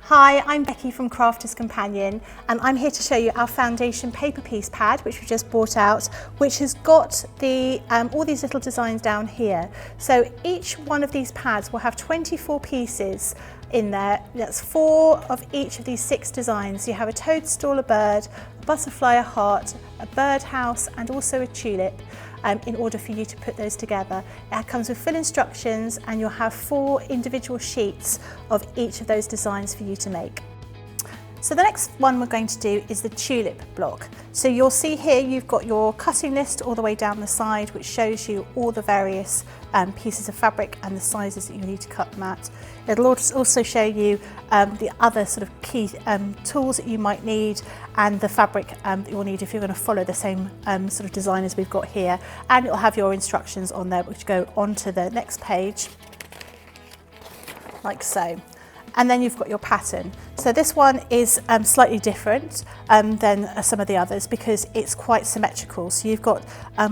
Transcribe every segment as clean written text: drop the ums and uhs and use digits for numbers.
Hi, I'm Becky from Crafters Companion, and I'm here to show you our foundation paper piece pad, which we just brought out, which has got the all these little designs down here. So each one of these pads will have 24 pieces in there. That's 4 of each of these 6 designs. You have a toadstool, a bird, a butterfly, a heart, a birdhouse, and also a tulip. In order for you to put those together. It comes with full instructions, and you'll have 4 individual sheets of each of those designs for you to make. So the next one we're going to do is the tulip block. So you'll see here you've got your cutting list all the way down the side, which shows you all the various pieces of fabric and the sizes that you need to cut them at. It'll also show you the other sort of key tools that you might need, and the fabric that you'll need if you're going to follow the same sort of design as we've got here. And it'll have your instructions on there, which go onto the next page, like so. And then you've got your pattern. So this one is slightly different than some of the others because it's quite symmetrical. So you've got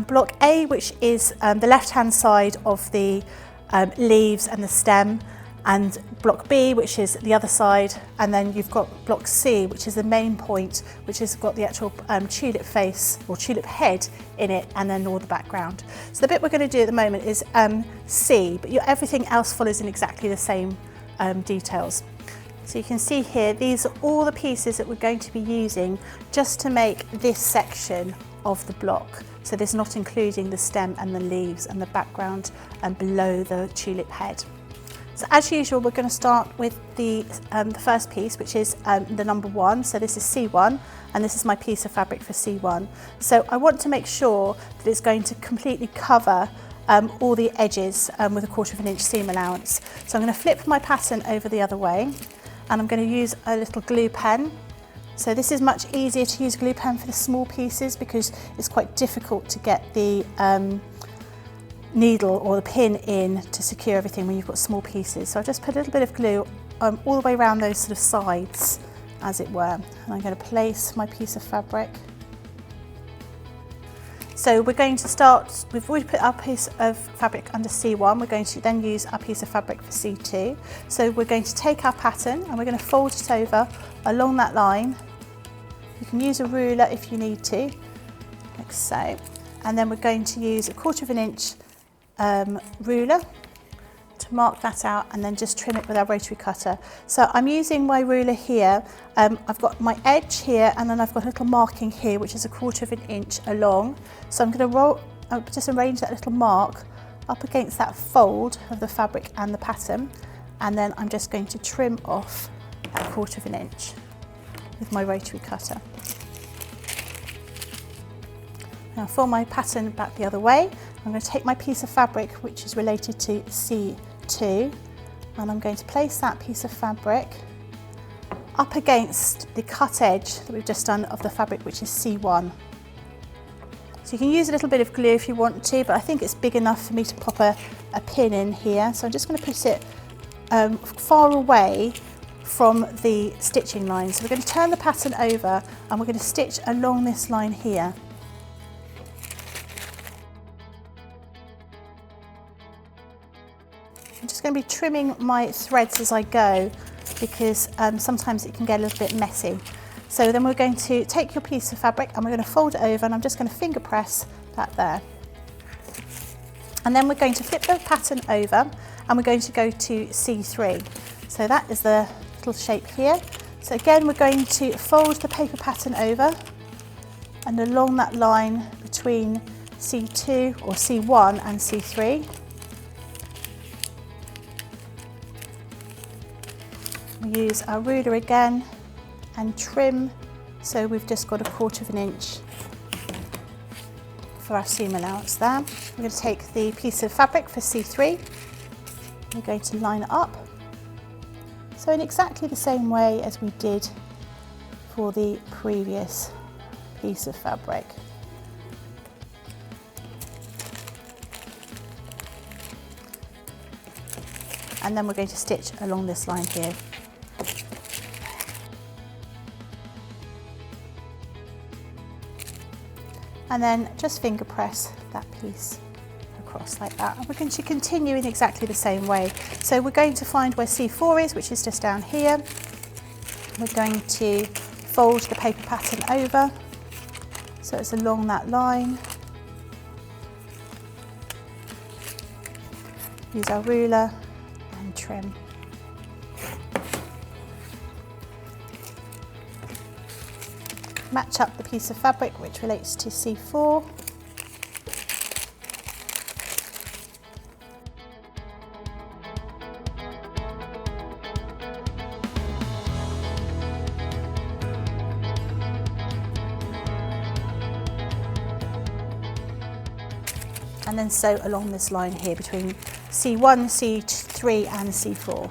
block A, which is the left-hand side of the leaves and the stem, and block B, which is the other side, and then you've got block C, which is the main point, which has got the actual tulip face or tulip head in it, and then all the background. So the bit we're going to do at the moment is C, but everything else follows in exactly the same details. So you can see here, these are all the pieces that we're going to be using just to make this section of the block. So this is not including the stem and the leaves and the background below the tulip head. So as usual, we're going to start with the first piece, which is the number 1. So this is C1, and this is my piece of fabric for C1. So I want to make sure that it's going to completely cover all the edges with a 1/4 inch seam allowance. So I'm going to flip my pattern over the other way, and I'm going to use a little glue pen. So this is much easier to use glue pen for the small pieces because it's quite difficult to get the needle or the pin in to secure everything when you've got small pieces. So I've just put a little bit of glue all the way around those sort of sides, as it were. And I'm going to place my piece of fabric. So we're going to start, we've already put our piece of fabric under C1, we're going to then use our piece of fabric for C2. So we're going to take our pattern and we're going to fold it over along that line. You can use a ruler if you need to, like so. And then we're going to use a 1/4 inch ruler to mark that out, and then just trim it with our rotary cutter. So I'm using my ruler here. I've got my edge here, and then I've got a little marking here, which is a 1/4 inch along. So I'm going to just arrange that little mark up against that fold of the fabric and the pattern, and then I'm just going to trim off that 1/4 inch with my rotary cutter. Now fold my pattern back the other way. I'm going to take my piece of fabric, which is related to C2, and I'm going to place that piece of fabric up against the cut edge that we've just done of the fabric, which is C1. So you can use a little bit of glue if you want to, but I think it's big enough for me to pop a pin in here. So I'm just going to put it far away from the stitching line. So we're going to turn the pattern over and we're going to stitch along this line here. I'm just going to be trimming my threads as I go because sometimes it can get a little bit messy. So then we're going to take your piece of fabric and we're going to fold it over, and I'm just going to finger press that there. And then we're going to flip the pattern over and we're going to go to C3. So that is the little shape here. So again, we're going to fold the paper pattern over, and along that line between C2 or C1 and C3. We use our ruler again and trim, so we've just got a 1/4 inch for our seam allowance there. We're going to take the piece of fabric for C3, we're going to line it up, so in exactly the same way as we did for the previous piece of fabric. And then we're going to stitch along this line here. And then just finger press that piece across like that. And we're going to continue in exactly the same way. So we're going to find where C4 is, which is just down here. We're going to fold the paper pattern over so it's along that line. Use our ruler and trim. Match up the piece of fabric which relates to C4. And then sew along this line here between C1, C3 and C4.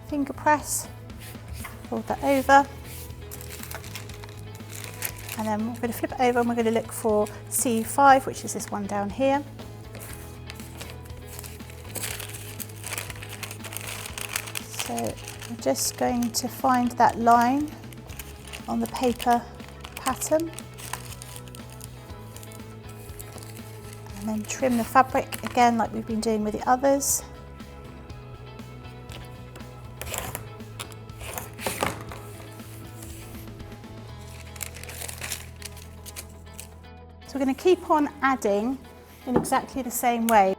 Finger press, fold that over, and then we're going to flip it over and we're going to look for C5, which is this one down here. So we're just going to find that line on the paper pattern. And then trim the fabric again like we've been doing with the others. So we're going to keep on adding in exactly the same way.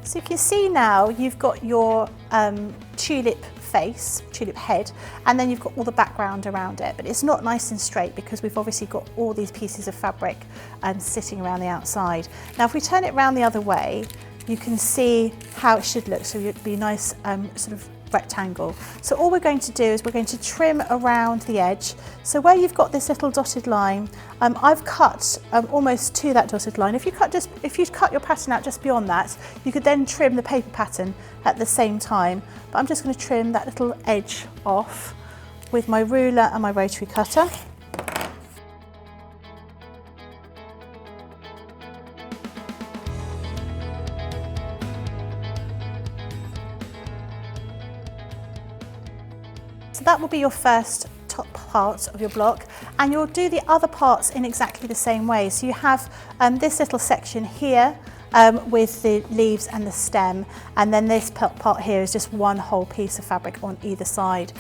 So you can see now you've got your tulip face, tulip head, and then you've got all the background around it, but it's not nice and straight because we've obviously got all these pieces of fabric sitting around the outside. Now if we turn it around the other way, you can see how it should look, so it'd be a nice sort of rectangle. So all we're going to do is we're going to trim around the edge. So where you've got this little dotted line, I've cut almost to that dotted line. If you cut your pattern out just beyond that, you could then trim the paper pattern at the same time. But I'm just going to trim that little edge off with my ruler and my rotary cutter. So that will be your first top part of your block, and you'll do the other parts in exactly the same way. So you have this little section here with the leaves and the stem, and then this part here is just one whole piece of fabric on either side.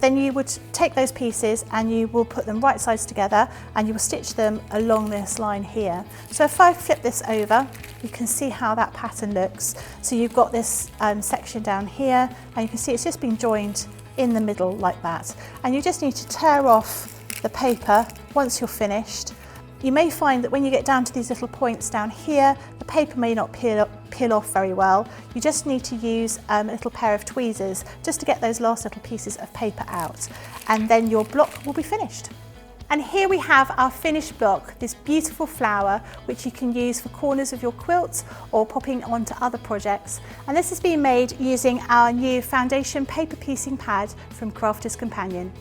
Then you would take those pieces and you will put them right sides together and you will stitch them along this line here. So if I flip this over, you can see how that pattern looks. So you've got this section down here, and you can see it's just been joined in the middle like that, and you just need to tear off the paper once you're finished, You may find that when you get down to these little points down here, the paper may not peel off very well. You just need to use a little pair of tweezers just to get those last little pieces of paper out. And then your block will be finished. And here we have our finished block, this beautiful flower, which you can use for corners of your quilts or popping onto other projects. And this has been made using our new foundation paper piecing pad from Crafter's Companion.